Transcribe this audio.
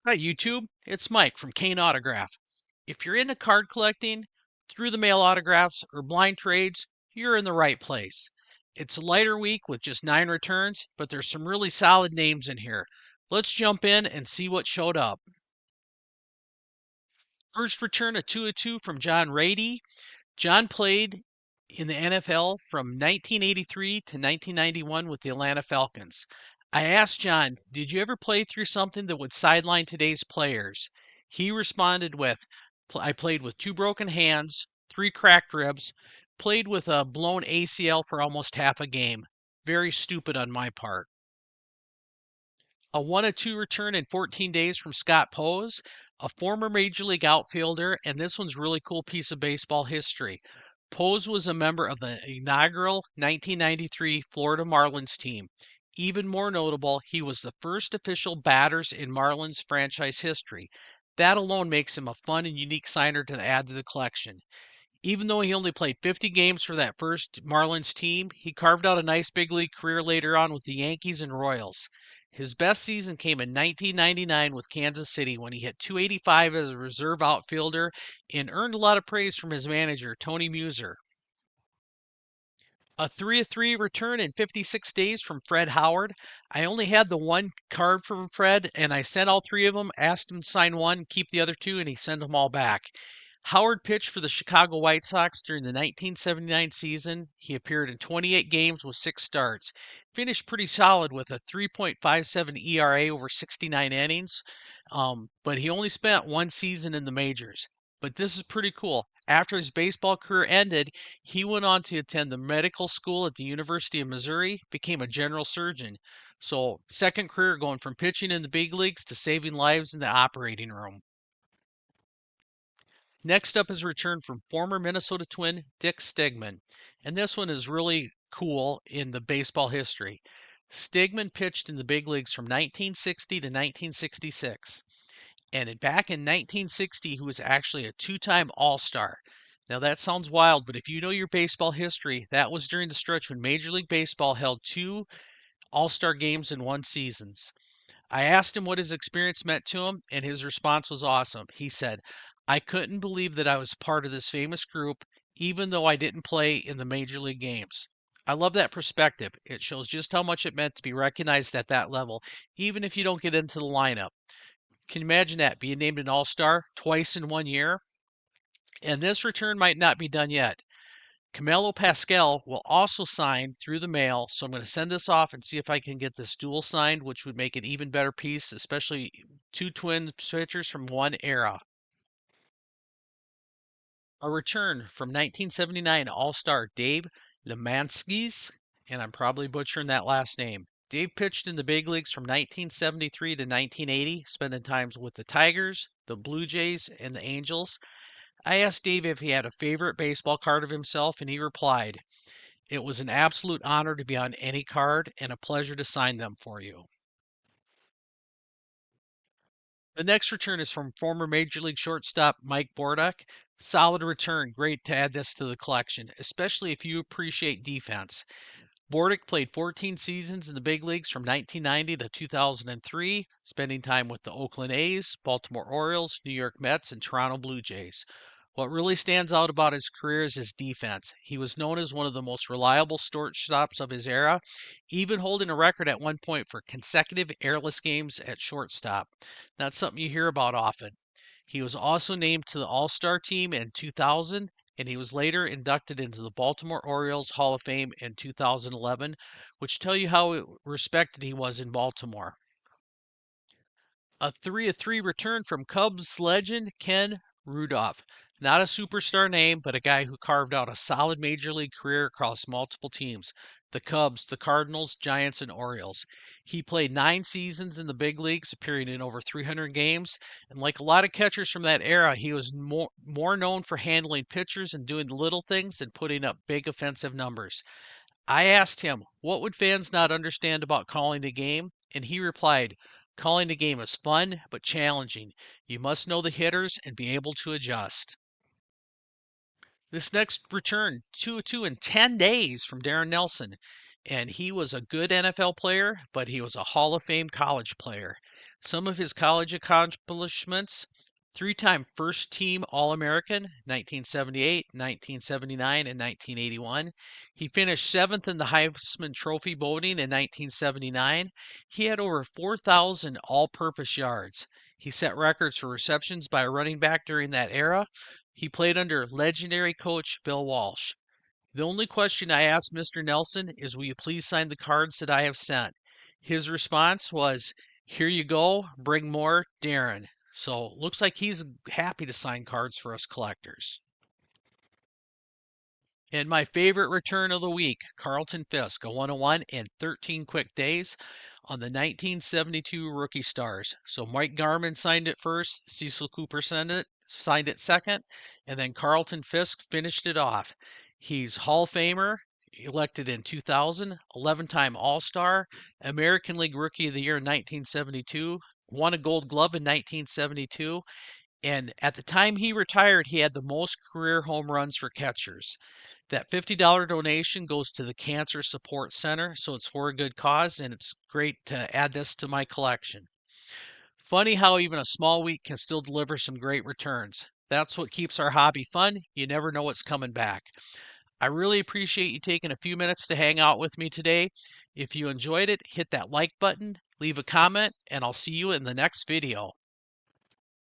Hi, YouTube. It's Mike from Kane Autograph. If you're into card collecting, through the mail autographs, or blind trades, you're in the right place. It's a lighter week with just 9 returns, but there's some really solid names in here. Let's jump in and see what showed up. First return a 2 of 2 from John Rady. John played in the NFL from 1983 to 1991 with the Atlanta Falcons. I asked John, did you ever play through something that would sideline today's players? He responded with, I played with 2 broken hands, 3 cracked ribs, played with a blown ACL for almost half a game. Very stupid on my part. A 1 of 2 return in 14 days from Scott Pose, a former Major League outfielder, and this one's really cool piece of baseball history. Pose was a member of the inaugural 1993 Florida Marlins team. Even more notable, he was the first official batters in Marlins franchise history. That alone makes him a fun and unique signer to add to the collection. Even though he only played 50 games for that first Marlins team, he carved out a nice big league career later on with the Yankees and Royals. His best season came in 1999 with Kansas City when he hit 285 as a reserve outfielder and earned a lot of praise from his manager, Tony Muser. A 3 of 3 return in 56 days from Fred Howard. I only had the one card from Fred, and I sent all 3 of them, asked him to sign one, keep the other 2, and he sent them all back. Howard pitched for the Chicago White Sox during the 1979 season. He appeared in 28 games with 6 starts. Finished pretty solid with a 3.57 ERA over 69 innings, but he only spent one season in the majors. But this is pretty cool. After his baseball career ended, he went on to attend the medical school at the University of Missouri, became a general surgeon. So, second career going from pitching in the big leagues to saving lives in the operating room. Next up is a return from former Minnesota Twin Dick Stigman. And this one is really cool in the baseball history. Stigman pitched in the big leagues from 1960 to 1966. And back in 1960, he was actually a 2-time All-Star. Now that sounds wild, but if you know your baseball history, that was during the stretch when Major League Baseball held 2 All-Star games in one seasons. I asked him what his experience meant to him, and his response was awesome. He said, I couldn't believe that I was part of this famous group, even though I didn't play in the major league games. I love that perspective. It shows just how much it meant to be recognized at that level, even if you don't get into the lineup. Can you imagine that? Being named an all star twice in one year? And this return might not be done yet. Camelo Pascal will also sign through the mail, so I'm going to send this off and see if I can get this dual signed, which would make an even better piece, especially 2 twin pitchers from one era. A return from 1979 All-Star Dave Lammanski's, and I'm probably butchering that last name. Dave pitched in the big leagues from 1973 to 1980, spending times with the Tigers, the Blue Jays, and the Angels. I asked Dave if he had a favorite baseball card of himself, and he replied, it was an absolute honor to be on any card and a pleasure to sign them for you. The next return is from former Major League shortstop Mike Bordick. Solid return. Great to add this to the collection, especially if you appreciate defense. Bordick played 14 seasons in the big leagues from 1990 to 2003, spending time with the Oakland A's, Baltimore Orioles, New York Mets, and Toronto Blue Jays. What really stands out about his career is his defense. He was known as one of the most reliable shortstops of his era, even holding a record at one point for consecutive airless games at shortstop. Not something you hear about often. He was also named to the All-Star team in 2000, and he was later inducted into the Baltimore Orioles Hall of Fame in 2011, which tell you how respected he was in Baltimore. A 3 of 3 return from Cubs legend Ken Rudolph. Not a superstar name, but a guy who carved out a solid major league career across multiple teams the Cubs, the Cardinals, Giants, and Orioles. He played 9 seasons in the big leagues, appearing in over 300 games. And like a lot of catchers from that era, he was more known for handling pitchers and doing the little things and putting up big offensive numbers. I asked him, what would fans not understand about calling a game? And he replied, calling a game is fun, but challenging. You must know the hitters and be able to adjust. This next return, 2-2 in 10 days from Darren Nelson. And he was a good NFL player, but he was a Hall of Fame college player. Some of his college accomplishments: three-time first team All-American, 1978, 1979, and 1981. He finished seventh in the Heisman Trophy voting in 1979. He had over 4,000 all-purpose yards. He set records for receptions by a running back during that era. He played under legendary coach Bill Walsh. The only question I asked Mr. Nelson is, will you please sign the cards that I have sent? His response was, here you go, bring more, Darren. So looks like he's happy to sign cards for us collectors. And my favorite return of the week, Carlton Fisk, a 101 in 13 quick days on the 1972 Rookie Stars. So Mike Garman signed it first, Cecil Cooper signed it second, and then Carlton Fisk finished it off. He's Hall of Famer, elected in 2000, 11-time All-Star, American League Rookie of the Year in 1972, won a Gold Glove in 1972, and at the time he retired, he had the most career home runs for catchers. That $50 donation goes to the Cancer Support Center, so it's for a good cause, and it's great to add this to my collection. Funny how even a small week can still deliver some great returns. That's what keeps our hobby fun. You never know what's coming back. I really appreciate you taking a few minutes to hang out with me today. If you enjoyed it, hit that like button, leave a comment, and I'll see you in the next video.